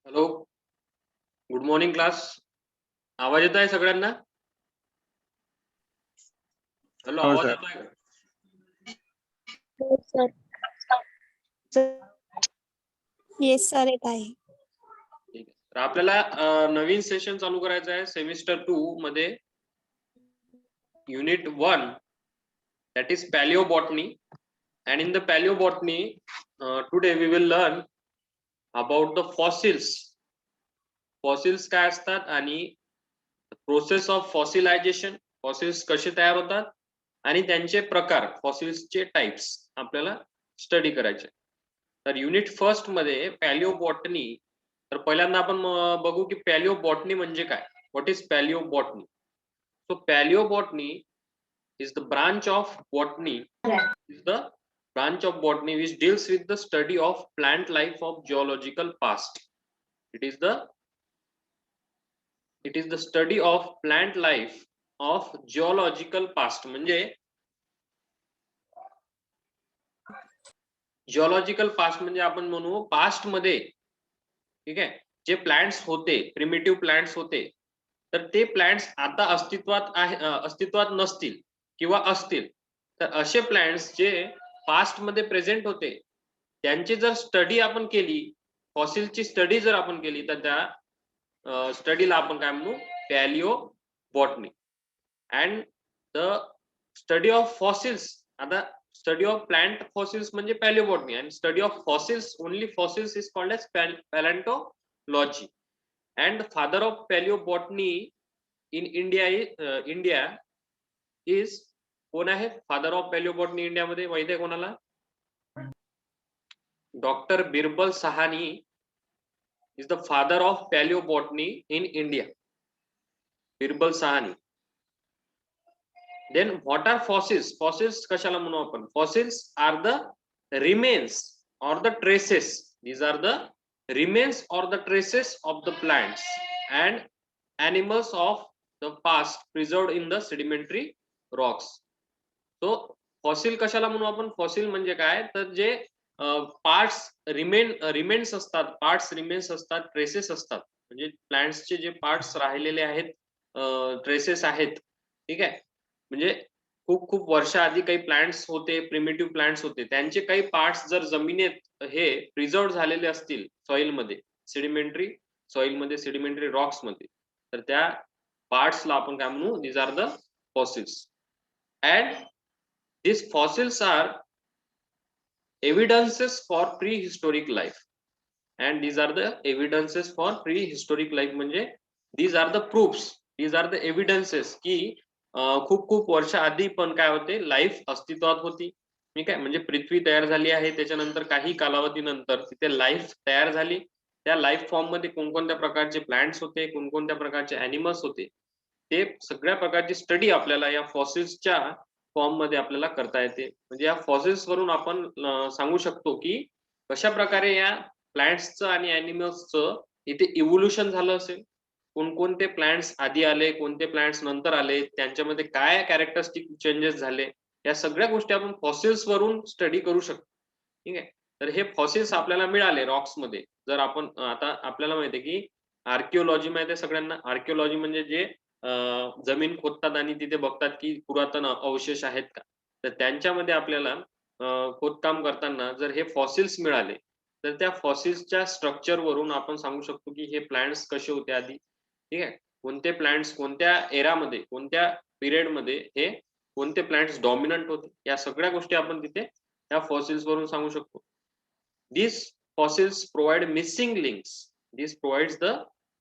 Hello, good morning class. आवाज येत आहे सगळ्यांना? हॅलो, आवाज येत आहे? येस सर, येत आहे. ठीक आहे. तर आपल्याला नवीन सेशन चालू करायचं आहे सेमिस्टर 2 मध्ये, unit 1, that is paleobotany. And in the paleobotany, today we will learn about the fossils. Fossils काय असतात आणि प्रोसेस ऑफ फॉसिलायझेशन, फॉसिल्स कसे तयार होतात आणि त्यांचे प्रकार, फॉसिल्सचे टाइप्स आपल्याला स्टडी करायचे. तर युनिट फर्स्ट मध्ये पॅलिओबॉटनी. तर पहिल्यांदा आपण बघू की पॅलिओबॉटनी म्हणजे काय. What is paleobotany? So paleobotany is the branch of botany, which deals with the study of plant life of geological past. It is the study of plant life of geological past. म्हणजे geological past म्हणजे आपण म्हणू past मध्ये, ठीक आहे, जे plants होते, primitive plants होते, तर ते प्लांट्स आता अस्तित्वात नसतील किंवा असतील, तर असे प्लांट्स जे पास्ट मध्ये प्रेझेंट होते त्यांची जर स्टडी आपण केली, फॉसिलची स्टडी जर आपण केली, तर त्या स्टडीला आपण काय म्हणू, paleobotany. And the study of fossils, आता स्टडी ऑफ प्लांट फॉसिल्स म्हणजे paleobotany, and study of fossils, only fossils, is called as paleontology. And father of paleobotany in India is, कोण आहे फादर ऑफ पॅलिओबॉटनी इंडियामध्ये? माहिती आहे कोणाला? Doctor Birbal Sahni is the father of paleobotany in India. Birbal Sahni. Then what are fossils? Fossils कशाला म्हणू आपण? Fossils are the remains or the traces. These are the remains or the traces of the plants and animals of the past preserved in the sedimentary rocks. So fossil कशाला म्हणू आपण? Fossil म्हणजे काय, तर जे पार्ट्स रिमेन्स असतात, traces असतात, म्हणजे प्लांट्सचे जे पार्ट्स राहिलेले आहेत, ट्रेसेस आहेत, ठीक आहे. म्हणजे खूप खूप वर्षाआधी काही प्लांट्स होते, प्रिमिटिव्ह प्लांट्स होते, त्यांचे काही पार्ट्स जर जमिनीत हे प्रिझर्व झालेले असतील सॉइलमध्ये, सेडिमेंटरी रॉक्स मध्ये, तर त्या पार्ट्सला आपण काय म्हणू, these are the fossils. And these fossils are evidences for prehistoric life, and these are the evidences for prehistoric life. म्हणजे these are the proofs, these are the evidences की खूप खूप वर्ष आधी पण काय होते, लाईफ अस्तित्वात होती, ठीक आहे. म्हणजे पृथ्वी तयार झाली आहे, त्याच्यानंतर काही कालावधीनंतर तिथे लाईफ तयार झाली. त्या लाईफ फॉर्म मध्ये कोणकोणत्या प्रकारचे प्लांट्स होते, कोणकोणत्या प्रकारचे अॅनिमल्स होते, ते सगळ्या प्रकारची स्टडी आपल्याला या फॉसिल्सच्या फॉर्म मध्ये आपल्याला करता येते. म्हणजे या फॉसिल्स वरून आपण सांगू शकतो की कशा प्रकारे या प्लांट्सचं आणि अॅनिमल्सचं इथे इव्होल्युशन झालं असेल, कोणकोणते प्लांट्स आधी आले, कोणते प्लांट्स नंतर आले, त्यांच्यामध्ये काय कॅरेक्टरिस्टिक चेंजेस झाले, या सगळ्या गोष्टी आपण फॉसिल्स वरून स्टडी करू शकतो, ठीक आहे. तर हे फॉसिल्स आपल्याला मिळाले रॉक्स मध्ये. जर आपण आता आपल्याला माहिती आहे की आर्किओलॉजी माहिती आहे सगळ्यांना. आर्किओलॉजी म्हणजे जे जमीन खोदतात आणि तिथे बघतात की पुरातन अवशेष आहेत का, तर त्यांच्यामध्ये आपल्याला खोदकाम करताना जर हे फॉसिल्स मिळाले, तर त्या फॉसिल्सच्या स्ट्रक्चर वरून आपण सांगू शकतो की हे प्लांट्स कसे होते आधी, ठीक आहे. कोणते प्लांट्स कोणत्या एरामध्ये, कोणत्या पिरियड मध्ये हे कोणते प्लांट्स डॉमिनंट होते, या सगळ्या गोष्टी आपण तिथे त्या फॉसिल्स वरून सांगू शकतो. These fossils provide missing links. This provides the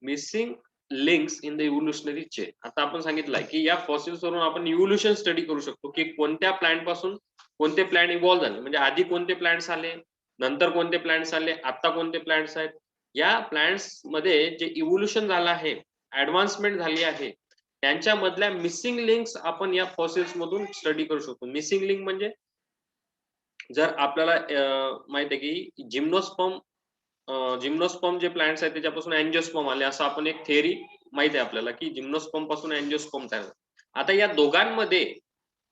missing links in the evolutionary chain. आता आपण सांगितलंय की या फॉसिल्स वरून आपण इव्होल्युशन स्टडी करू शकतो की कोणत्या प्लांट पासून कोणते प्लांट इव्हॉल्व्ह झाले, म्हणजे आधी कोणते प्लांट्स आले, नंतर कोणते प्लांट्स आले, आता कोणते प्लांट्स आहेत. या प्लांट्स मध्ये जे इव्होल्युशन झालं आहे, ऍडव्हान्समेंट झाली आहे, त्यांच्या मधल्या मिसिंग लिंक्स आपण या फॉसिल्स मधून स्टडी करू शकतो. मिसिंग लिंक म्हणजे जर आपल्याला माहित आहे की जिम्नोस्पर्म जे प्लांट्स आहेत त्याच्यापासून अँजिओस्पर्म आले, असं आपण एक थिअरी माहित आहे आपल्याला की जिम्नोस्पर्म पासून अँजिओस्पर्म तयार झाले. आता या दोघांमध्ये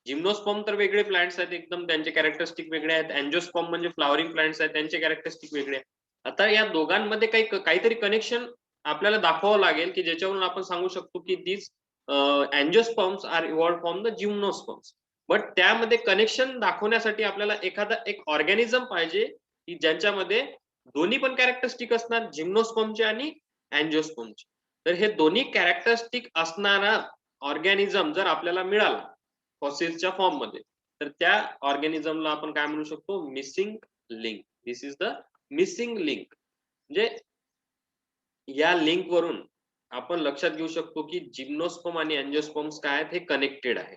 जिम्नोस्पर्म तर वेगळे प्लांट्स आहेत, एकदम त्यांचे कॅरेक्टरिस्टिक वेगळे आहेत. अँजिओस्पर्म म्हणजे फ्लॉवरिंग प्लांट्स आहेत, त्यांचे कॅरेक्टरिस्टिक वेगळे आहेत. आता या दोघांमध्ये काहीतरी कनेक्शन आपल्याला दाखवावं लागेल की ज्याच्यावरून आपण सांगू शकतो की these angiosperms are evolved from the gymnosperms. But त्यामध्ये कनेक्शन दाखवण्यासाठी आपल्याला एखादा एक ऑर्गॅनिझम पाहिजे की ज्यांच्यामध्ये दोन्ही पण कॅरेक्टरिस्टिक असणार, जिम्नोस्पर्मचे आणि अँजिओस्पर्मचे. तर हे दोन्ही कॅरेक्टरिस्टिक असणारा ऑर्गॅनिझम जर आपल्याला मिळाला फॉसिल्सच्या फॉर्म मध्ये, तर त्या ऑर्गॅनिझमला आपण काय म्हणू शकतो, missing link. This is the missing link. म्हणजे या लिंक वरून आपण लक्षात घेऊ शकतो की जिम्नोस्पर्म आणि अँजिओस्पर्म्स काय आहेत, हे कनेक्टेड आहे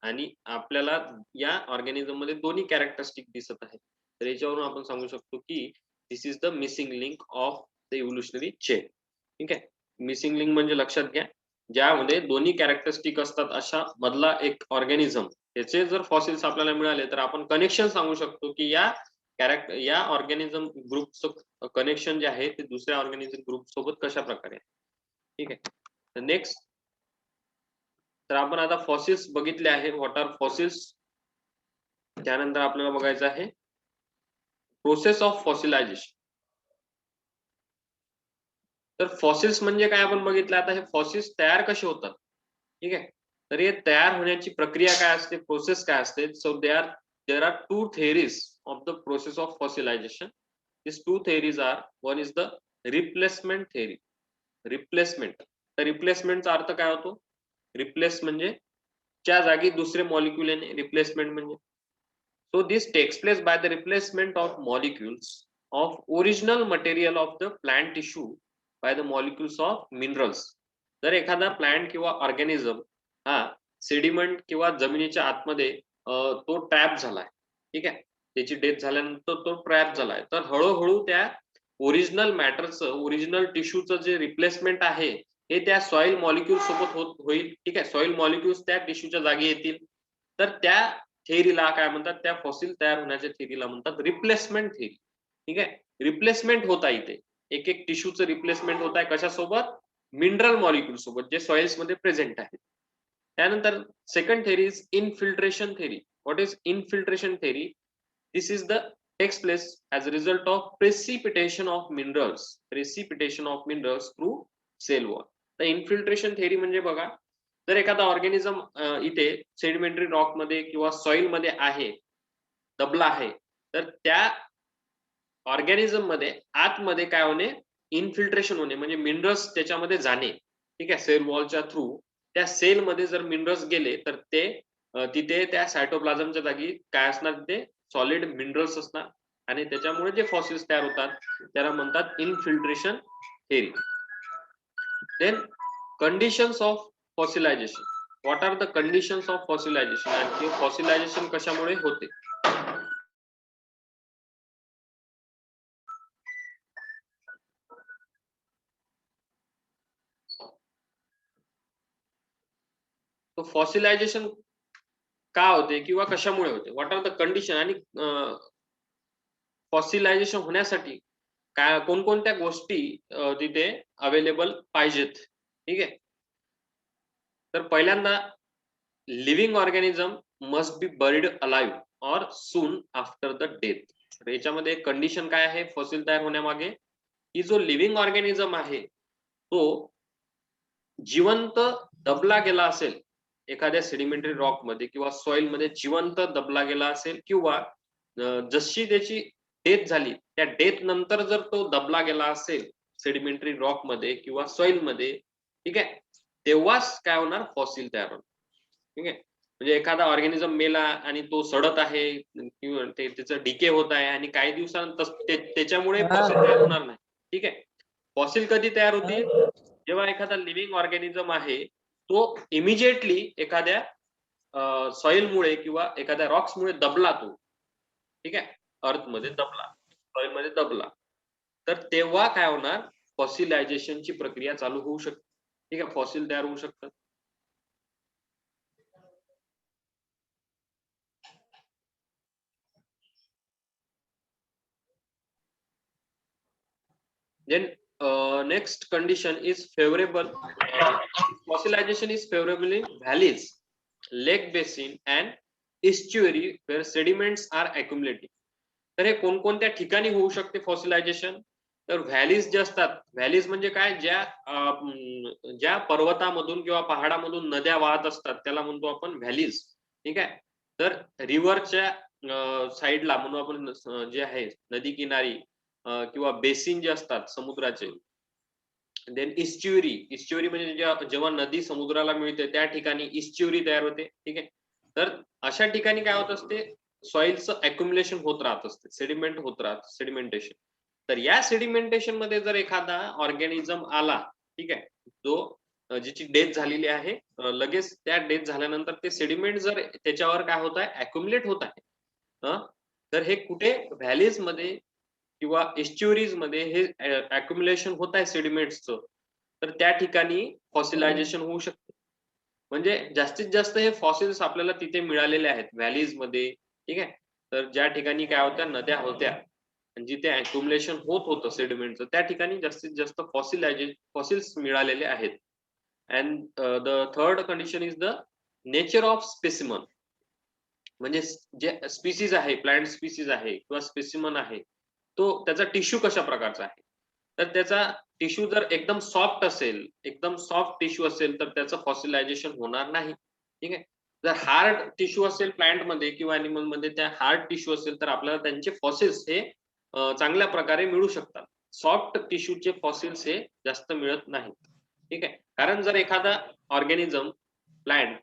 आणि आपल्याला या ऑर्गॅनिझम मध्ये दोन्ही कॅरेक्टरिस्टिक दिसत आहेत. तर याच्यावरून आपण सांगू शकतो की this is the missing link of the evolutionary chain. ठीक आहे. मिसिंग लिंक म्हणजे लक्षात घ्या, ज्यामध्ये दोन्ही कॅरेक्टरिस्टिक असतात अशा मधला एक ऑर्गॅनिझम, त्याचे जर फॉसिल्स आपल्याला मिळाले तर आपण कनेक्शन सांगू शकतो की या ऑर्गॅनिझम ग्रुपचं कनेक्शन जे आहे ते दुसऱ्या ऑर्गॅनिझम ग्रुप सोबत कशा प्रकारे. ठीक आहे. तर नेक्स्ट, तर आपण आता फॉसिल्स बघितले आहे. What are fossils. त्यानंतर आपल्याला बघायचं आहे प्रोसेस ऑफ फॉसिलायझेशन. तर फॉसिल्स म्हणजे काय आपण बघितलं. आता हे फॉसिल्स तयार कसे होतात, ठीक आहे. तर हे तयार होण्याची प्रक्रिया काय असते, प्रोसेस काय असते. So there are two theories of the process of fossilization. This two theories are, one is the replacement theory. Replacement, तर रिप्लेसमेंटचा अर्थ काय होतो, रिप्लेस म्हणजे च्या जागी दुसरे मॉलिक्यूल येणे, रिप्लेसमेंट म्हणजे. So this takes place by the replacement of molecules of original material of the plant tissue by the molecules of minerals. जर एखादा प्लांट किंवा ऑर्गॅनिझम हा सेडिमेंट किंवा जमिनीच्या आतमध्ये तो ट्रॅप झालाय, ठीक आहे, त्याची डेथ झाल्यानंतर तो ट्रॅप झालाय, तर हळूहळू त्या ओरिजिनल मॅटरचं, ओरिजिनल टिश्यूचं जे रिप्लेसमेंट आहे हे त्या सॉइल मॉलिक्यूल सोबत होईल. ठीक आहे. सॉइल मॉलिक्यूल्स त्या टिश्यूच्या जागी येतील. तर त्या थेअरीला काय म्हणतात, त्या फॉसिल तयार होण्याच्या थेअरीला म्हणतात रिप्लेसमेंट थेअरी. ठीक आहे. रिप्लेसमेंट होत आहे इथे, एक एक टिश्यूचं रिप्लेसमेंट होत आहे कशासोबत, मिनरल मॉलिक्यूल सोबत जे सॉइल्स मध्ये प्रेझेंट आहेत. त्यानंतर second theory is infiltration theory. What is infiltration theory. This is the takes place as a result of precipitation of minerals through cell wall. The infiltration theory म्हणजे बघा, जर एखादा organism इथे सेडिमेंटरी रॉक मध्ये किंवा soil मध्ये आहे, दबला आहे, तर त्या ऑर्गॅनिझम मध्ये आतमध्ये काय होणे, इन्फिल्ट्रेशन होणे, म्हणजे मिनरल्स त्याच्यामध्ये जाणे. ठीक आहे. सेल वॉलच्या थ्रू त्या सेल मध्ये जर मिनरल्स गेले तर ते तिथे त्या सायटोप्लाझमच्या जागी काय असणार, ते सॉलिड मिनरल्स असणार आणि त्याच्यामुळे जे फॉसिल्स तयार होतात त्याला म्हणतात infiltration theory. Then conditions of fossilization. What are the conditions of fossilization, आणि फॉसिलायझेशन कशामुळे होते. तो फॉसिलायझेशन का होते किंवा कशामुळे होते, व्हॉट आर द कंडिशन, आणि फॉसिलायझेशन होण्यासाठी काय कोणकोणत्या गोष्टी तिथे अवेलेबल पाहिजेत. ठीक आहे. तर पहिल्यांदा living organism must be buried alive or soon after the death. तर याच्यामध्ये कंडिशन काय आहे फॉसिल तयार होण्यामागे, की जो लिव्हिंग ऑर्गॅनिझम आहे तो जिवंत दबला गेला असेल एखाद्या सेडिमेंटरी रॉक मध्ये किंवा सॉइल मध्ये, जिवंत दबला गेला असेल, किंवा जशी त्याची डेथ झाली त्या डेथ नंतर जर तो दबला गेला असेल सेडिमेंटरी रॉक मध्ये किंवा सॉइल मध्ये, ठीक आहे, तेव्हाच काय होणार, फॉसिल तयार होणार. ठीक आहे. म्हणजे एखादा ऑर्गॅनिझम मेला आणि तो सडत आहे किंवा त्याचं डिके होत आहे आणि काही दिवसानंतर त्याच्यामुळे फॉसिल तयार होणार नाही. ठीक आहे. फॉसिल कधी तयार होतील, जेव्हा एखादा लिव्हिंग ऑर्गॅनिझम आहे तो इमिजिएटली एखाद्या सॉइल मुळे किंवा एखाद्या रॉक्स मुळे दबला तो, ठीक आहे, अर्थ मध्ये दबला, सॉइल मध्ये दबला, तर तेव्हा काय होणार, फॉसिलायझेशनची प्रक्रिया चालू होऊ शकते, ठीक आहे, फॉसिल तयार होऊ शकतात. Then next condition is favorable. Fossilization is favorable in valleys, lake basin and estuary where sediments are accumulating. तर हे कोणकोणत्या ठिकाणी होऊ शकते फॉसिलायझेशन? तर व्हॅलीज जे असतात, व्हॅलीज म्हणजे काय, ज्या पर्वतामधून किंवा पहाडामधून नद्या वाहत असतात त्याला म्हणतो आपण व्हॅलीज, ठीक आहे. तर रिव्हरच्या साईडला म्हणू आपण जे आहे नदी किनारी किंवा बेसिन जे असतात समुद्राचे. देन इस्च्युरी म्हणजे जेव्हा नदी समुद्राला मिळते त्या ठिकाणी इस्च्युरी तयार होते, ठीक आहे. तर अशा ठिकाणी काय होत असते, सॉइलचं अक्युम्युलेशन होत राहत असते, सेडिमेंट होत राहत, सेडिमेंटेशन. तर या सेडिमेंटेशन मध्ये जर एखादा ऑर्गॅनिझम आला, ठीक आहे, जो ज्याची डेथ झालेली आहे, लगेच त्या डेथ झाल्यानंतर ते सेडिमेंट जर त्याच्यावर काय होत आहे, अक्युमुलेट होत आहे, तर हे कुठे व्हॅलीज मध्ये किंवा एस्च्युरीज मध्ये हे अक्युमुलेशन होत आहे सेडिमेंट्सचं, तर त्या ठिकाणी फॉसिलायझेशन होऊ शकते. म्हणजे जास्तीत जास्त हे फॉसिल्स आपल्याला तिथे मिळालेले आहेत व्हॅलीज मध्ये, ठीक आहे. तर ज्या ठिकाणी काय होत्या, नद्या होत्या, जिथे अक्युमुलेशन होत होतं सेडिमेंटचं, त्या ठिकाणी जास्तीत जास्त फॉसिल्स मिळालेले आहेत. And the third condition is the nature of specimen. म्हणजे जे स्पीसीज आहे, प्लांट स्पीसीज आहे किंवा स्पेसिमन आहे, तो त्याचा टिश्यू कशा प्रकारचा आहे. तर त्याचा टिश्यू जर एकदम सॉफ्ट असेल, एकदम सॉफ्ट टिश्यू असेल, तर त्याचं फॉसिलायझेशन होणार नाही, ठीक आहे. जर हार्ड टिश्यू असेल प्लांट मध्ये किंवा अॅनिमल मध्ये, त्या हार्ड टिश्यू असेल तर आपल्याला त्यांचे फॉसिल्स हे चांगल्या प्रकारे मिळू शकतात. सॉफ्ट टिश्यूचे फॉसिल्स हे जास्त मिळत नाहीत, ठीक आहे. कारण जर एखादा ऑर्गॅनिझम प्लांट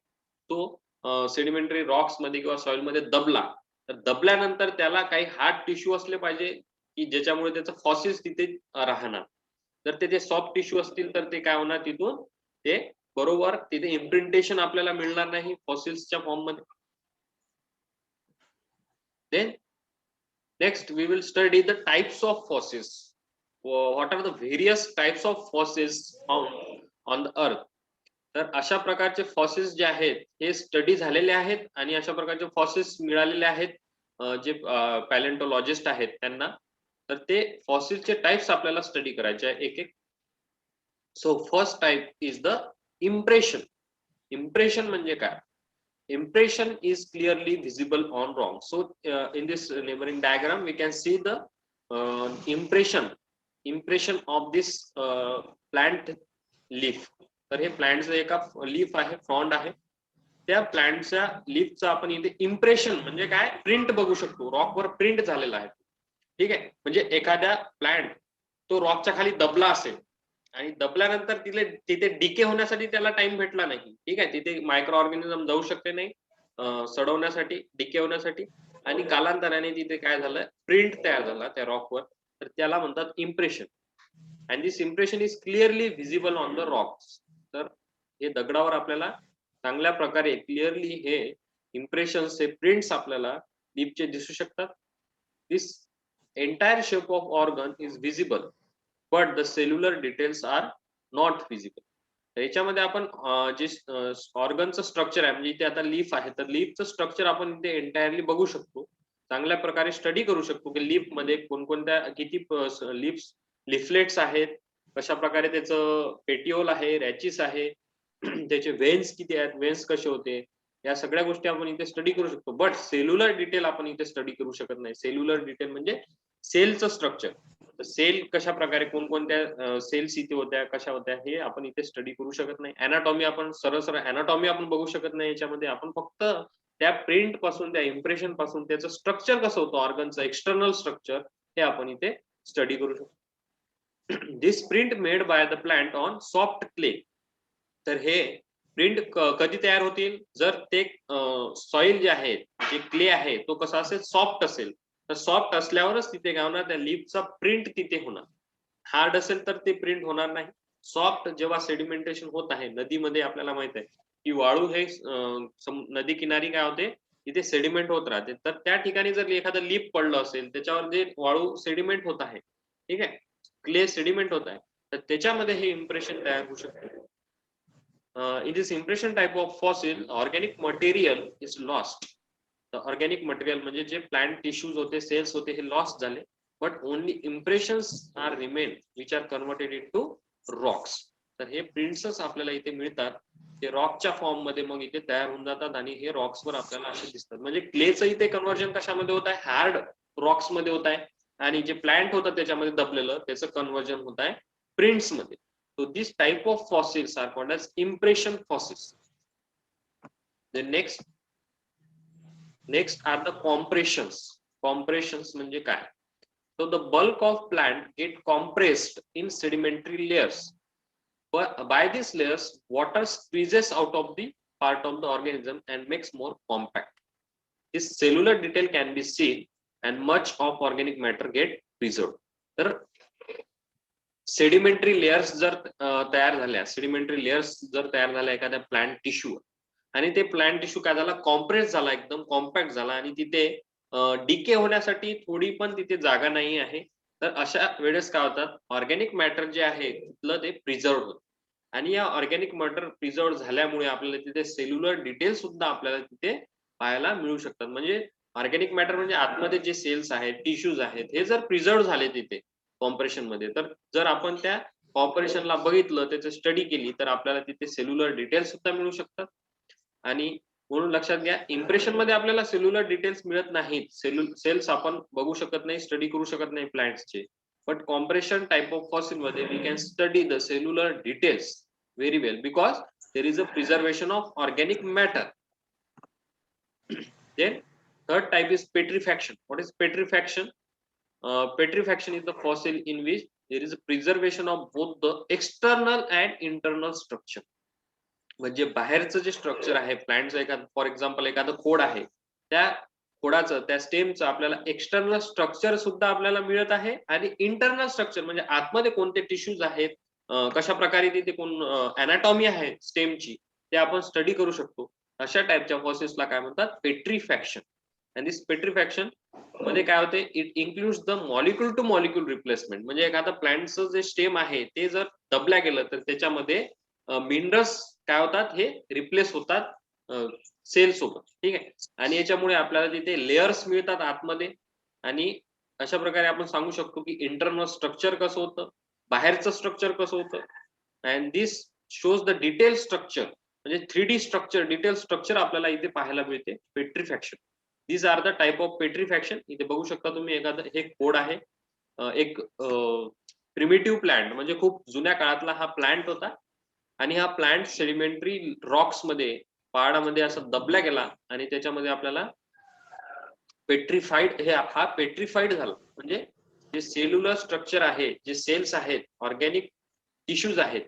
तो सेडिमेंटरी रॉक्स मध्ये किंवा सॉइल मध्ये दबला, तर दबल्यानंतर त्याला काही हार्ड टिश्यू असले पाहिजे की ज्याच्यामुळे त्याचं फॉसिल्स तिथे राहणार. जर ते सॉफ्ट टिश्यू असतील तर ते काय होणार, तिथून ते बरोबर तिथे इम्प्रिंटेशन आपल्याला मिळणार नाही फॉसिल्सच्या फॉर्म मध्ये. Then next we will study the types of fossils. What are the various types of fossils found on the earth. तर अशा प्रकारचे फॉसिल्स जे आहेत हे स्टडी झालेले आहेत आणि अशा प्रकारचे फॉसिल्स मिळालेले आहेत जे पॅलेंटोलॉजिस्ट आहेत त्यांना. तर ते फॉसिलचे टाइप्स आपल्याला स्टडी करायचे आहे एक एक. So first type is the impression. Impression म्हणजे काय? Impression is clearly visible on rock. So in this neighboring diagram we can see the impression of this plant leaf. तर हे प्लांटचं एका लीफ आहे, फ्रॉन्ड आहे, त्या प्लांटच्या लीफचा आपण इथे इम्प्रेशन म्हणजे काय, प्रिंट बघू शकतो, रॉकवर प्रिंट झालेला आहे, ठीक आहे. म्हणजे एखाद्या प्लांट तो रॉकच्या खाली दबला असेल आणि दबल्यानंतर तिथे डिके होण्यासाठी त्याला टाइम भेटला नाही, ठीक आहे. तिथे मायक्रो ऑर्गॅनिझम जाऊ शकते नाही सडवण्यासाठी, डिके होण्यासाठी, आणि कालांतराने तिथे काय झालं, प्रिंट तयार झाला त्या रॉकवर, तर त्याला म्हणतात impression. And this impression is clearly visible on the Roxx. तर हे दगडावर आपल्याला चांगल्या प्रकारे क्लिअरली हे इम्प्रेशन्स, हे प्रिंट्स आपल्याला लीफचे दिसू शकतात. This entire shape of organ is visible but the cellular details are not visible. याच्यामध्ये आपण जे ऑर्गनचं स्ट्रक्चर आहे, म्हणजे इथे आता लीफ आहे, तर लीफचं स्ट्रक्चर आपण इथे एंटायरली बघू शकतो, चांगल्या प्रकारे स्टडी करू शकतो की लीफ मध्ये कोणकोणत्या किती लिफलेट्स आहेत, कशा प्रकारे त्याचं पेटिओल आहे, रॅचिस आहे, त्याचे वेन्स किती आहेत, वेन्स कसे होते, या सगळ्या गोष्टी आपण इथे स्टडी करू शकतो. बट सेल्युलर डिटेल आपण इथे स्टडी करू शकत नाही. सेल्युलर डिटेल म्हणजे सेलचं स्ट्रक्चर, सेल कशा प्रकारे, कोणकोणत्या सेल्स इथे होत्या, कशा होत्या, हे आपण इथे स्टडी करू शकत नाही. अॅनाटॉमी आपण सरळ अॅनाटॉमी आपण बघू शकत नाही याच्यामध्ये. आपण फक्त त्या प्रिंट पासून, त्या इम्प्रेशन पासून त्याचं स्ट्रक्चर कसं होतं, ऑर्गनचं एक्सटर्नल स्ट्रक्चर, हे आपण इथे स्टडी करू शकतो. This print made by the plant on soft clay. तर हे प्रिंट कधी तयार होतील, जर ते सॉइल जे आहे, जे क्ले आहे, तो कसा असेल, सॉफ्ट असेल. तर सॉफ्ट असल्यावरच तिथे काय होणार, त्या लीफचा प्रिंट तिथे होणार. हार्ड असेल तर ते प्रिंट होणार नाही. सॉफ्ट जेव्हा सेडिमेंटेशन होत आहे नदीमध्ये, आपल्याला माहित आहे की वाळू हे नदी किनारी काय होते, तिथे सेडिमेंट होत राहते. तर त्या ठिकाणी जर एखादं लीप पडलं असेल, त्याच्यावर जे वाळू सेडिमेंट होत आहे, ठीक आहे, क्ले सेडिमेंट होत आहे, तर त्याच्यामध्ये हे इम्प्रेशन तयार होऊ शकते. In this impression type of fossil, organic material is lost. The organic material म्हणजे जे प्लांट टिश्यूज होते, सेल्स होते, हे लॉस्ट झाले, but only impressions are remain which are converted into rocks. तर हे प्रिंट्सच आपल्याला इथे मिळतात, ते रॉकच्या फॉर्म मध्ये मग इथे तयार होऊन जातात आणि हे रॉक्सवर आपल्याला असे दिसतात. म्हणजे क्लेचं इथे कन्वर्जन कशामध्ये होत आहे, हार्ड रॉक्स मध्ये होत आहे, आणि जे प्लांट होतं त्याच्यामध्ये दबलेलं त्याचं कन्वर्जन होत आहे प्रिंट्स मध्ये. So this type of fossils are called as impression fossils. The next are the compressions. Compressions म्हणजे काय? So the bulk of plant get compressed in sedimentary layers. But by these layers, water squeezes out of the part of the organism and makes more compact. This cellular detail can be seen, and much of organic matter get preserved. तर sedimentary layers जर तयार झाल्या, sedimentary layers जर तयार झाल्या एखाद्या plant tissue, आणि ते प्लांट टिश्यू काय झाला, कॉम्प्रेस झाला, एकदम कॉम्पॅक्ट झाला, आणि तिथे डिके होण्यासाठी थोडी पण तिथे जागा नाही आहे, तर अशा वेळेस काय होतात, ऑर्गॅनिक मॅटर जे आहे तिथलं ते प्रिझर्व होतं. आणि या ऑर्गॅनिक मॅटर प्रिझर्व झाल्यामुळे आपल्याला तिथे सेल्युलर डिटेल सुद्धा आपल्याला तिथे पाहायला मिळू शकतात. म्हणजे ऑर्गॅनिक मॅटर म्हणजे आतमध्ये जे सेल्स आहेत, टिश्यूज आहेत, हे जर प्रिझर्व झाले तिथे कॉम्प्रेशन मध्ये, तर जर आपण त्या कॉम्प्रेशनला बघितलं, त्याची स्टडी केली, तर आपल्याला तिथे सेल्युलर डिटेल्स सुद्धा मिळू शकतात. आणि म्हणून लक्षात घ्या, इम्प्रेशन मध्ये आपल्याला सेल्युलर डिटेल्स मिळत नाहीत, सेल्स आपण बघू शकत नाही, स्टडी करू शकत नाही प्लांट्सचे, but compression type of fossil मध्ये we can study the cellular details very well, because there is a preservation of organic matter. Then third type is petrifaction. What is petrifaction? Petrifaction is the fossil in which there is a preservation of both the external and internal structure. म्हणजे बाहेरचं जे structure आहे प्लांटचं, एखादं for example एखादं खोड आहे, त्या खोडाचं, त्या स्टेमचं आपल्याला एक्सटर्नल स्ट्रक्चर सुद्धा आपल्याला मिळत आहे, आणि इंटरनल स्ट्रक्चर म्हणजे आतमध्ये कोणते टिश्यूज आहेत, कशा प्रकारे तिथे कोण अनाटॉमी आहे स्टेमची, ते आपण स्टडी करू शकतो. अशा टाइपच्या फॉसिल्सला काय म्हणतात, पेट्रीफॅक्शन. आणि दिस पेट्रीफॅक्शन मध्ये काय होते, it includes the molecule two molecule replacement. म्हणजे एखादा प्लांटचं जे स्टेम आहे ते जर दबल्या गेलं, तर त्याच्यामध्ये मिनरल्स काय होतात, हे रिप्लेस होतात सेल सोबत, ठीक आहे. आणि याच्यामुळे आपल्याला तिथे लेयर्स मिळतात आतमध्ये, आणि अशा प्रकारे आपण सांगू शकतो की इंटरनल स्ट्रक्चर कसं होतं, बाहेरचं स्ट्रक्चर कसं होतं. And this shows the detail structure, म्हणजे 3D स्ट्रक्चर, डिटेल स्ट्रक्चर आपल्याला इथे पाहायला मिळते petrifaction. These are the type of petrifaction. इथे बघू शकता तुम्ही, एखादं हे कोड आहे, एक प्रिमिटिव्ह प्लांट, म्हणजे खूप जुन्या काळातला हा प्लांट होता, आणि हा प्लांट सेडिमेंटरी रॉक्स मध्ये, पहाडामध्ये असं दबला गेला, आणि त्याच्यामध्ये आपल्याला पेट्रीफाईड, हा पेट्रीफाईड झाला. म्हणजे जे सेल्युलर स्ट्रक्चर आहे, जे सेल्स आहेत, ऑर्गॅनिक टिश्यूज आहेत,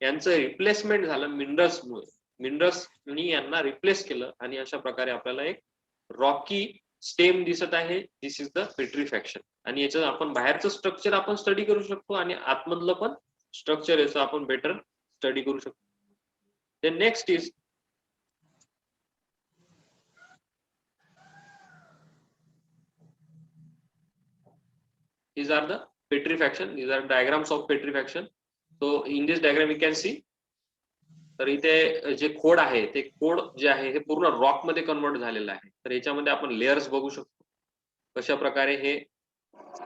यांचं रिप्लेसमेंट झालं मिनरल्समुळे. मिनरल्सनी यांना रिप्लेस केलं, आणि अशा प्रकारे आपल्याला एक रॉकी स्टेम दिसत आहे. दिस इज द पेट्रीफॅक्शन. आणि याचं आपण बाहेरचं स्ट्रक्चर आपण स्टडी करू शकतो, आणि आतमधलं पण स्ट्रक्चर याचं आपण बेटर स्टडी करू शकतो. The next is these are the petrifaction. These are diagrams of petrifaction. So in this diagram we can see, तर इथे जे खोड आहे, ते खोड जे आहे हे पूर्ण रॉक मध्ये कन्वर्ट झालेलं आहे. तर याच्यामध्ये आपण लेयर्स बघू शकतो, कशा प्रकारे हे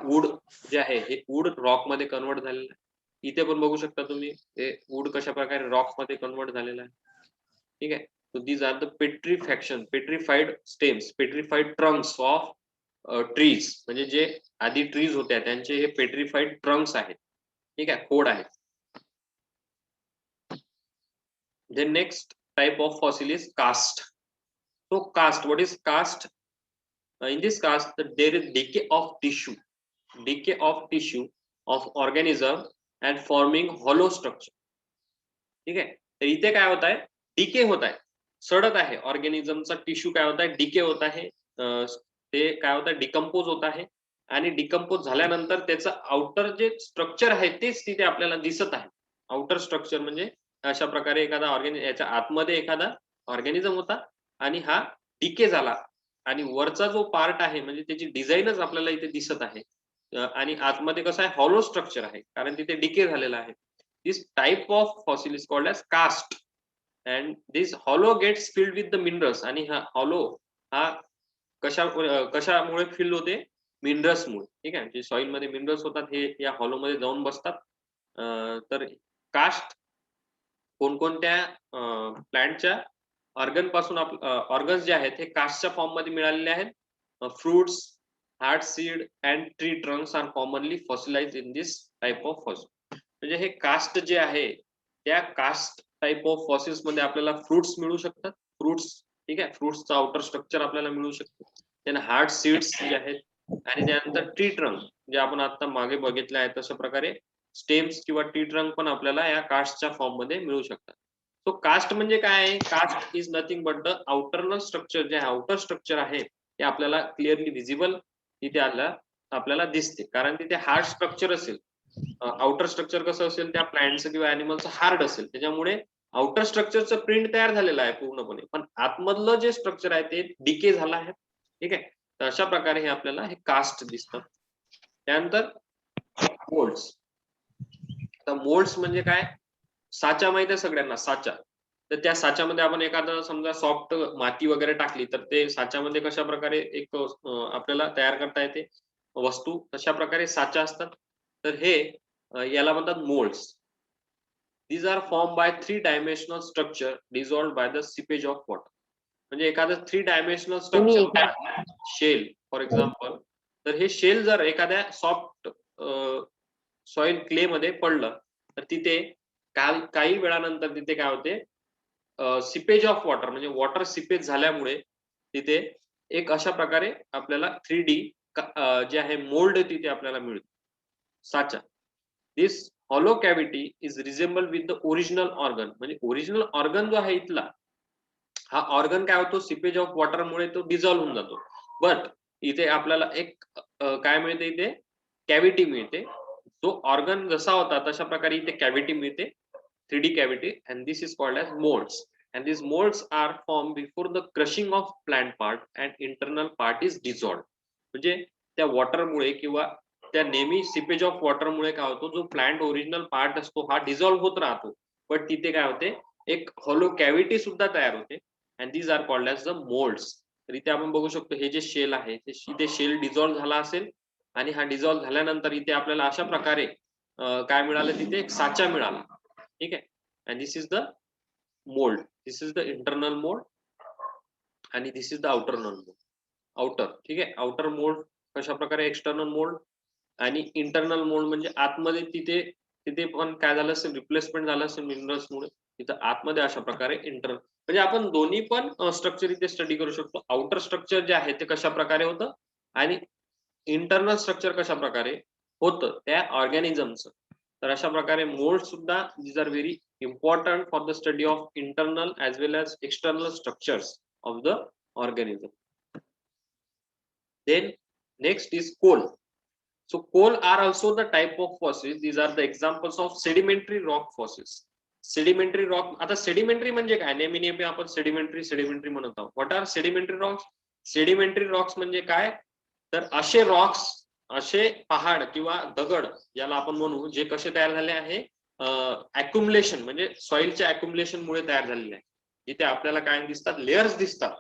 वूड जे आहे हे वूड रॉक मध्ये कन्वर्ट झालेलं आहे. इथे पण बघू शकता तुम्ही, हे वूड कशा प्रकारे रॉक मध्ये कन्वर्ट झालेलं आहे, ठीक आहे. So these are the petrifaction, petrified stems, petrified trunks of trees. म्हणजे जे आधी ट्रीज होत्या त्यांचे हे पेट्रिफाईड ट्रंक्स आहेत, ठीक आहे, खोड आहेत. The next type of fossil is cast. So cast, what is cast? In this cast, there is decay of tissue of organism and forming hollow structure. ठीक आहे. तर इथे काय होत आहे, डिके होत आहे, सडत आहे ऑर्गॅनिझमचा टिश्यू, काय होत आहे, डिके होत आहे, ते काय होत आहे, डिकम्पोज होत आहे. आणि डिकम्पोज झाल्यानंतर त्याचं आउटर जे स्ट्रक्चर आहे तेच तिथे आपल्याला दिसत आहे. आउटर स्ट्रक्चर म्हणजे अशा प्रकारे एखादा याच्या आतमध्ये एखादा ऑर्गॅनिझम होता आणि हा डिके झाला आणि वरचा जो पार्ट आहे म्हणजे त्याची डिझाईनच आपल्याला इथे दिसत आहे आणि आतमध्ये कसं आहे हॉलो स्ट्रक्चर आहे कारण तिथे डिके झालेला आहे. This type of fossil is called as cast and this hollow gets filled with the minerals आणि हा हॉलो हा कशामुळे फिल होते मिनरल्समुळे. ठीक आहे, जे सॉइल मध्ये मिनरल्स होतात हे या हॉलो मध्ये जाऊन बसतात. तर कास्ट कोणकोणत्या प्लांटच्या ऑर्गन पासून ऑर्गन्स जे आहेत हे कास्टच्या फॉर्म मध्ये मिळालेले आहेत. Fruits, hard seed and tree trunks are commonly fossilise in this type of fossil. म्हणजे हे कास्ट जे आहे त्या कास्ट टाइप ऑफ फॉसिल्स मध्ये आपल्याला फ्रुट्स मिळू शकतात. फ्रुट्स, ठीक आहे, फ्रुट्सचं आउटर स्ट्रक्चर आपल्याला मिळू शकतं. त्याने हार्ट सीड्स जे आहेत आणि त्यानंतर ट्री ट्रंक जे आपण आता मागे बघितले आहे तशा प्रकारे स्टेम्स किंवा ट्री ट्रंक पण आपल्याला या कास्टच्या फॉर्म मध्ये मिळू शकतात. सो कास्ट म्हणजे काय आहे? Cast is nothing but the outernal structure. जे आउटर स्ट्रक्चर आहे ते आपल्याला क्लिअरली व्हिजिबल तिथे आपल्याला दिसते कारण तिथे हार्ड स्ट्रक्चर असेल. आउटर स्ट्रक्चर कसं असेल त्या प्लांटचं किंवा अॅनिमलचं हार्ड असेल त्याच्यामुळे आउटर स्ट्रक्चरचं प्रिंट तयार झालेलं आहे पूर्णपणे पण आतमधलं जे स्ट्रक्चर आहे ते डिके झालं आहे. ठीक आहे, तर अशा प्रकारे हे आपल्याला हे कास्ट दिसतं. त्यानंतर मोल्ड्स. आता मोल्ड्स म्हणजे काय? साचा माहित आहे सगळ्यांना, साचा. तर त्या साच्यामध्ये आपण एखादं समजा सॉफ्ट माती वगैरे टाकली तर ते साच्यामध्ये कशा प्रकारे एक आपल्याला तयार करता येते वस्तू, तशा प्रकारे साचा असतात. तर हे याला म्हणतात moulds. These are formed by 3-dimensional structure dissolved by the seepage of water. म्हणजे एखादं 3-dimensional structure shell for example, तर हे शेल जर एखाद्या सॉफ्ट सॉइल क्ले मध्ये पडलं तर तिथे काही वेळानंतर तिथे काय होते सिपेज ऑफ वॉटर म्हणजे वॉटर सिपेज झाल्यामुळे तिथे एक अशा प्रकारे आपल्याला 3D जे आहे मोल्ड तिथे आपल्याला मिळतो साचा. This hollow cavity is resemble with the original organ. म्हणजे ओरिजिनल ऑर्गन जो आहे इथला हा ऑर्गन काय होतो सिपेज ऑफ वॉटर मुळे तो डिझॉल्व्ह होऊन जातो. बट इथे आपल्याला एक काय मिळते इथे कॅव्हिटी मिळते. जो ऑर्गन जसा होता तशा प्रकारे इथे कॅव्हिटी मिळते 3D cavity and this is called as molds and these molds are formed before the crushing of plant part and internal part is dissolved. म्हणजे त्या वॉटर मुळे किंवा त्या नेहमी सिपेज ऑफ वॉटर मुळे काय होतो जो प्लांट ओरिजिनल पार्ट असतो हा डिझॉल्व्ह होत राहतो बट तिथे काय होते एक हॉलो कॅव्हिटी सुद्धा तयार होते and these are called as the molds. तर इथे आपण बघू शकतो हे जे शेल आहे ते शेल डिझॉल्व्ह झाला असेल आणि हा डिझॉल्व्ह झाल्यानंतर इथे आपल्याला अशा प्रकारे काय मिळालं तिथे एक साचा मिळाला. ठीक आहे, and this is the mold. This is the internal mold आणि this is the outer mold. outer, ठीक आहे, outer mold कशा प्रकारे एक्सटर्नल मोल्ड आणि इंटरनल मोल्ड म्हणजे आतमध्ये तिथे पण काय झालं असेल रिप्लेसमेंट झालं असेल मिनरल्स मुळे तिथं आतमध्ये अशा प्रकारे इंटरनल म्हणजे आपण दोन्ही पण स्ट्रक्चर इथे स्टडी करू शकतो. आउटर स्ट्रक्चर जे आहे ते कशा प्रकारे होतं आणि इंटरनल स्ट्रक्चर कशा प्रकारे होतं त्या ऑर्गॅनिझमचं. तर अशा प्रकारे मोल्ड सुद्धा these are very important for the study of internal as well as external structures of the organism. Then next is coal. So coal are also the type of fossils. These are the examples of sedimentary rock fossils. Sedimentary rock, आता sedimentary म्हणजे काय? नेहमी आपण sedimentary म्हणत आहोत. What are sedimentary rocks? Sedimentary rocks म्हणजे काय? तर असे रॉक्स असे पहाड किंवा दगड याला आपण म्हणू जे कसे तयार झाले आहे अक्युमुलेशन म्हणजे सॉइलच्या अक्युमुलेशन मुळे तयार झालेले आहे. इथे आपल्याला काय दिसतात लेयर्स दिसतात.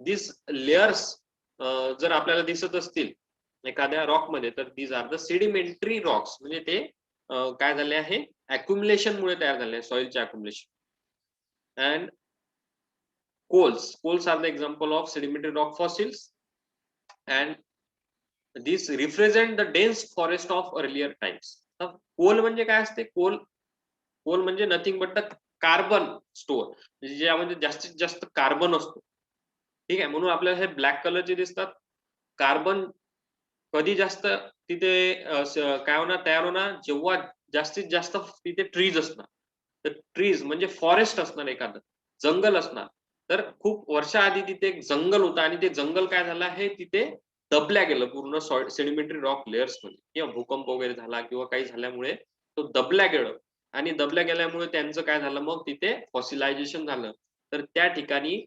दिस लेयर्स जर आपल्याला दिसत असतील एखाद्या रॉक मध्ये तर these are the sedimentary rocks म्हणजे ते काय झाले आहे अक्युमुलेशन मुळे तयार झाले आहे सॉइलच्या accumulation. And coals are the example of sedimentary rock fossils and these represent the dense forest of earlier times. Coal म्हणजे काय असते? कोल म्हणजे nothing but the carbon store म्हणजे ज्यामध्ये जास्तीत जास्त कार्बन असतो. ठीक आहे, म्हणून आपल्याला हे ब्लॅक कलरचे दिसतात. कार्बन कधी जास्त तिथे काय होणार तयार होणार जेव्हा जास्तीत जास्त तिथे ट्रीज असणार. तर ट्रीज म्हणजे फॉरेस्ट असणार एखादं जंगल असणार. तर खूप वर्षाआधी तिथे एक जंगल होतं आणि ते जंगल काय झालं आहे तिथे दबल्या गेलं पूर्ण सेडिमेंटरी रॉक लेयर्स मध्ये किंवा भूकंप वगैरे झाला किंवा काही झाल्यामुळे तो दबल्या गेलं आणि दबल्या गेल्यामुळे त्यांचं काय झालं, मग तिथे फॉसिलायझेशन झालं. तर त्या ठिकाणी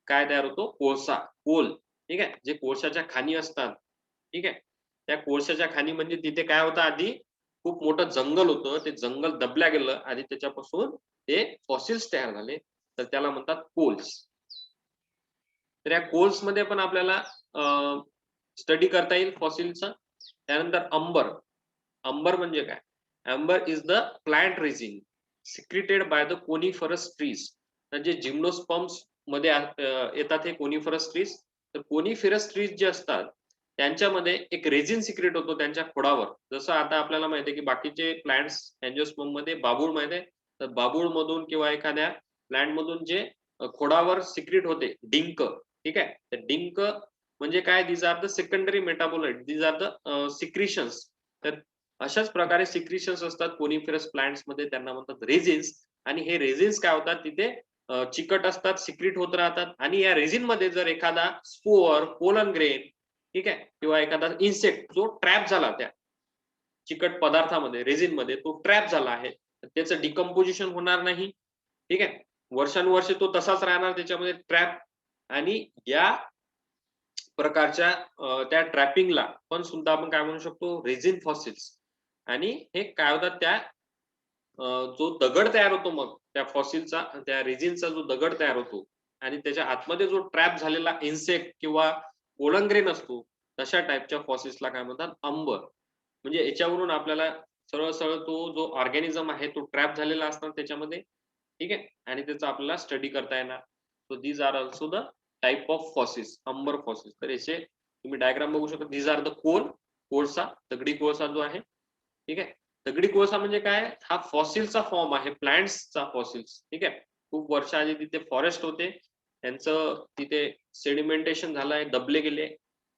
काय तयार होतो, कोळसा, कोल. ठीक आहे, जे कोळशाच्या खाणी असतात. ठीक आहे, त्या कोळशाच्या खाणी म्हणजे तिथे काय होतं, आधी खूप मोठं जंगल होतं, ते जंगल दबल्या गेलं आणि त्याच्यापासून ते फॉसिल्स तयार झाले. तर त्याला म्हणतात कोल्स. तर या कोल्स मध्ये पण आपल्याला स्टडी करता येईल फॉसिलचा. त्यानंतर अंबर. अंबर म्हणजे काय? Amber is the plant resin secreted by the coniferous trees. तर जे जिम्नोस्पर्म्स मध्ये येतात हे कोनिफरस ट्रीज. तर कोनिफरस ट्रीज जे असतात त्यांच्यामध्ये एक रेझिन सिक्रेट होतो त्यांच्या खोडावर. जसं आता आपल्याला माहिती आहे की बाकीचे प्लांट्स अँजिओस्पर्म मध्ये बाबूळ माहिती आहे, तर बाबूळ मधून किंवा एखाद्या प्लांट मधून जे खोडावर सिक्रेट होते डिंक. ठीक आहे, तर डिंक म्हणजे काय, these are the secondary metabolite, these are the secretions. तर अशाच प्रकारे सिक्रिशन्स असतात कोनिफेरस प्लांट्स मध्ये, त्यांना म्हणतात रेझिन्स. आणि हे रेझिन्स काय होतात, तिथे चिकट असतात, सिक्रिट होत राहतात. आणि या रेझिन मध्ये जर एखादा स्पोअर, पोलन ग्रेन, ठीक आहे, किंवा एखादा इन्सेक्ट जो ट्रॅप झाला त्या चिकट पदार्थामध्ये, रेझिन मध्ये तो ट्रॅप झाला आहे, तर त्याचं डिकम्पोजिशन होणार नाही. ठीक आहे, वर्षानुवर्षे तो तसाच राहणार त्याच्यामध्ये ट्रॅप. आणि या प्रकारच्या त्या ट्रॅपिंगला पण सुद्धा आपण काय म्हणू शकतो, रेझिन फॉसिल्स. आणि हे काय होतात, त्या जो दगड तयार होतो मग त्या फॉसिलचा, त्या रेझिनचा जो दगड तयार होतो आणि त्याच्या आतमध्ये जो ट्रॅप झालेला इन्सेक्ट किंवा पोलंग्रेन असतो, तशा टाईपच्या फॉसिल्सला काय म्हणतात, अंबर. म्हणजे याच्यावरून आपल्याला सरळ सरळ तो जो ऑर्गॅनिझम आहे तो ट्रॅप झालेला असणार त्याच्यामध्ये. ठीक आहे, आणि त्याचा आपल्याला स्टडी करता येणार. So these are also the type of fossils, amber fossils. तर याचे तुम्ही डायग्राम बघू शकता. दीज आर द कोल, कोळसा, दगडी कोळसा जो आहे. ठीक आहे, दगडी कोळसा म्हणजे काय, हा फॉसिलचा फॉर्म आहे, प्लांट्सचा फॉसिल्स. ठीक आहे, खूप वर्ष आधी तिथे फॉरेस्ट होते, त्यांचं तिथे सेडिमेंटेशन झालंय, दबले गेले.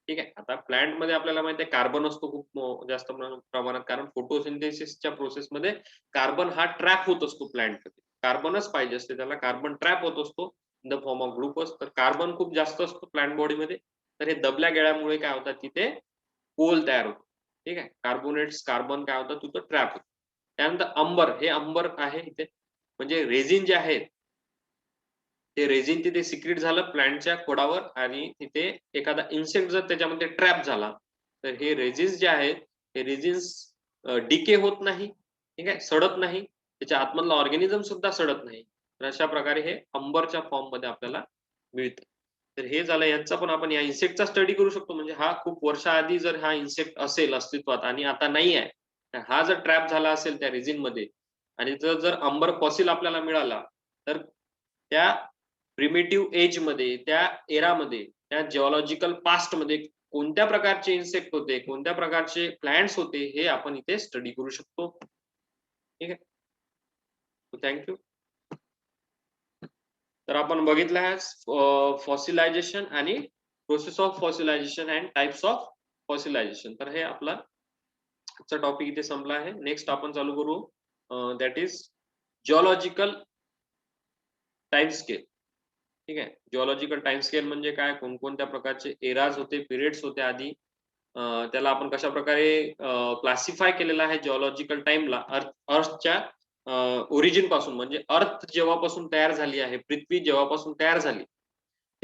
ठीक आहे, आता प्लांट मध्ये आपल्याला माहिती आहे कार्बन असतो खूप जास्त प्रमाणात, कारण फोटोसिंथेसिसच्या प्रोसेसमध्ये कार्बन हा ट्रॅप होत असतो प्लांट मध्ये. कार्बनच पाहिजे असते त्याला, कार्बन ट्रॅप होत असतो in the form of glucose. तर कार्बन खूप जास्त असतो प्लांट बॉडीमध्ये. तर हे दबल्या गेल्यामुळे काय होतात, तिथे कोल तयार होतो. ठीक आहे, कार्बोनेट्स, कार्बन काय होतं, तिथं ट्रॅप होतं. त्यानंतर अंबर, हे अंबर आहे इथे, म्हणजे रेझिन जे आहेत ते रेझिन तिथे सिक्रेट झालं प्लांटच्या खोडावर, आणि तिथे एखादा इन्सेक्ट जर त्याच्यामध्ये ट्रॅप झाला, तर हे रेझिन्स जे आहेत, हे रेझिन्स डिके होत नाही. ठीक आहे, सडत नाही, त्याच्या आतमधला ऑर्गॅनिझम सुद्धा सडत नाही. तर अशा प्रकारे हे अंबरच्या फॉर्म मध्ये आपल्याला मिळतं. तर हे झालं यांचा, पण आपण या इन्सेक्टचा स्टडी करू शकतो. म्हणजे हा खूप वर्षाआधी जर हा इन्सेक्ट असेल अस्तित्वात आणि आता नाही आहे, तर हा जर ट्रॅप झाला असेल त्या रेझिन मध्ये, आणि जर अंबर फॉसिल आपल्याला मिळाला, तर त्या प्रिमिटिव्ह एज मध्ये, त्या एरामध्ये, त्या जिओलॉजिकल पास्ट मध्ये कोणत्या प्रकारचे इन्सेक्ट होते, कोणत्या प्रकारचे प्लांट्स होते, हे आपण इथे स्टडी करू शकतो. ठीक आहे, थँक्यू. तर आपण बघितलं आहे फॉसिलायझेशन आणि process of fossilization and types of fossilization. तर हे आपला आजचा टॉपिक इथे संपला आहे. नेक्स्ट आपण चालू करू, that is geological time scale. ठीक आहे, जिओलॉजिकल टाइम स्केल म्हणजे काय, कोणकोणत्या प्रकारचे एराज होते, पिरियड्स होते आधी, त्याला आपण कशा प्रकारे क्लासिफाय केलेलं आहे जिओलॉजिकल टाइमला, अर्थच्या ओरिजिन पासून. म्हणजे अर्थ जेव्हापासून तयार झाली आहे, पृथ्वी जेव्हापासून तयार झाली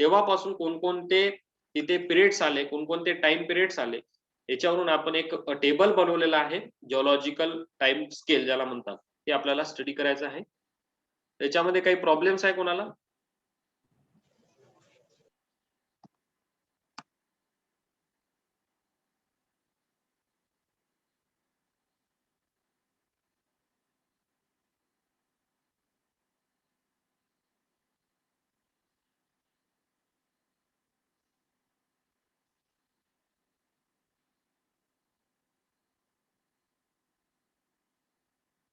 तेव्हापासून कोणकोणते तिथे पिरियड्स आले, कोणकोणते टाइम पिरियड्स आले, याच्यावरून आपण एक टेबल बनवलेलं आहे, जिओलॉजिकल टाइम स्केल ज्याला म्हणतात, ते आपल्याला स्टडी करायचं आहे. त्याच्यामध्ये काही प्रॉब्लेम्स आहे कोणाला?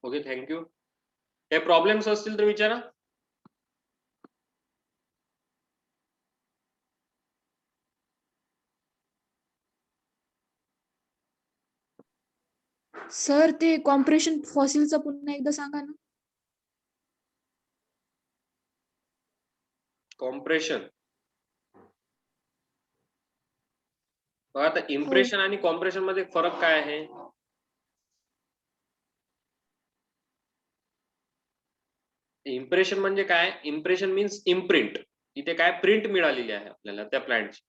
Okay, thank you. काही प्रॉब्लेम्स असतील तर विचारा. सर ते कॉम्प्रेशन फॉसिलचं पुन्हा एकदा सांगा ना. कॉम्प्रेशन, आता इम्प्रेशन आणि कॉम्प्रेशन मध्ये फरक काय आहे? इम्प्रेशन म्हणजे काय? Impression means imprint. इथे काय प्रिंट मिळालेली आहे आपल्याला त्या प्लांटची.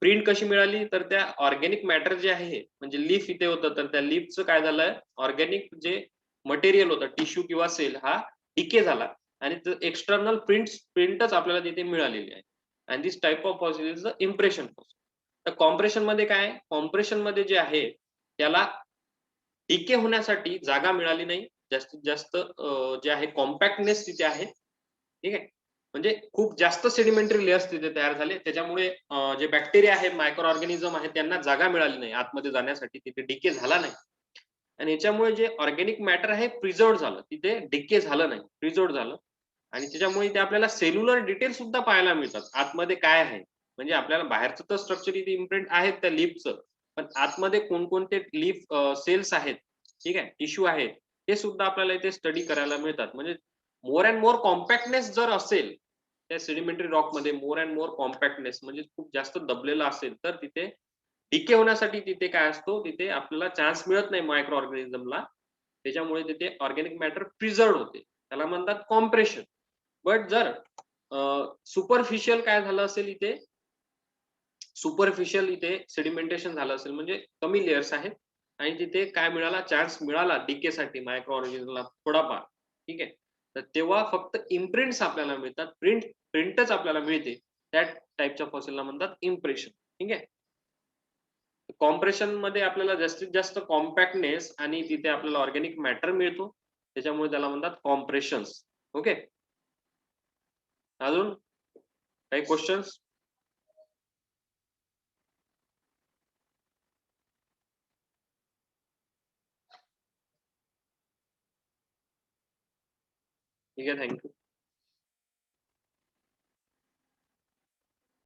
प्रिंट कशी मिळाली? तर त्या ऑर्गॅनिक मॅटर जे आहे, म्हणजे लीफ इथे होतं, तर त्या लीफचं काय झालंय, ऑर्गॅनिक जे मटेरियल होतं, टिश्यू किंवा सेल, हा डिके झाला आणि एक्सटर्नल प्रिंटच आपल्याला तिथे मिळालेली आहे. And this type of fossil is the impression fossil. तर कॉम्प्रेशन मध्ये काय? कॉम्प्रेशन मध्ये जे आहे त्याला डिके होण्यासाठी जागा मिळाली नाही. जास्तीत जास्त जे आहे कॉम्पॅक्टनेस तिथे आहे. ठीक आहे. म्हणजे खूप जास्त सेडिमेंटरी लेयर्स तिथे तयार झाले. त्याच्यामुळे जे बॅक्टेरिया आहे, मायक्रो ऑर्गॅनिझम आहे, त्यांना जागा मिळाली नाही आतमध्ये जाण्यासाठी. तिथे डिके झाला नाही. आणि याच्यामुळे जे ऑर्गॅनिक मॅटर आहे प्रिझर्व्ड झालं. तिथे डिके झालं नाही, प्रिझर्व्ड झालं. आणि त्याच्यामुळे ते आपल्याला सेल्युलर डिटेल सुद्धा पाहायला मिळतात. आतमध्ये काय आहे, म्हणजे आपल्याला बाहेरचं तर स्ट्रक्चर इथे इम्प्रिंट आहेत त्या लीफचं, पण आतमध्ये कोणकोणते लीफ सेल्स आहेत, ठीक आहे, टिश्यू आहेत, ते सुद्धा आपल्याला इथे स्टडी करायला मिळतात. म्हणजे मोर अँड मोर कॉम्पॅक्टनेस जर असेल त्या सेडिमेंटरी रॉक मध्ये, मोर अँड मोर कॉम्पॅक्टनेस म्हणजे खूप जास्त दबलेला असेल, तर तिथे डिके होण्यासाठी तिथे काय असतो, तिथे आपल्याला चान्स मिळत नाही मायक्रो ऑर्गॅनिझमला. त्याच्यामुळे तिथे ऑर्गॅनिक मॅटर प्रिझर्व्ड होते. त्याला म्हणतात कॉम्प्रेशन. बट जर सुपरफिशियल काय झालं असेल, इथे सुपरफिशियल इथे सेडिमेंटेशन झालं असेल, म्हणजे कमी लेयर्स आहेत आणि तिथे काय मिळाला, चान्स मिळाला डिकेसाठी मायक्रो ऑर्गॅनिझमला थोडाफार. ठीक आहे. तर तेव्हा फक्त इम्प्रिंट्स आपल्याला मिळतात, प्रिंटच आपल्याला मिळते. त्या टाईपच्या फॉसिलला म्हणतात इम्प्रेशन. ठीक आहे. कॉम्प्रेशन मध्ये आपल्याला जास्तीत जास्त कॉम्पॅक्टनेस आणि तिथे आपल्याला ऑर्गॅनिक मॅटर मिळतो. त्याच्यामुळे त्याला म्हणतात कॉम्प्रेशन्स. ओके. अजून काही क्वेश्चन्स? ठीक आहे, थँक्यू.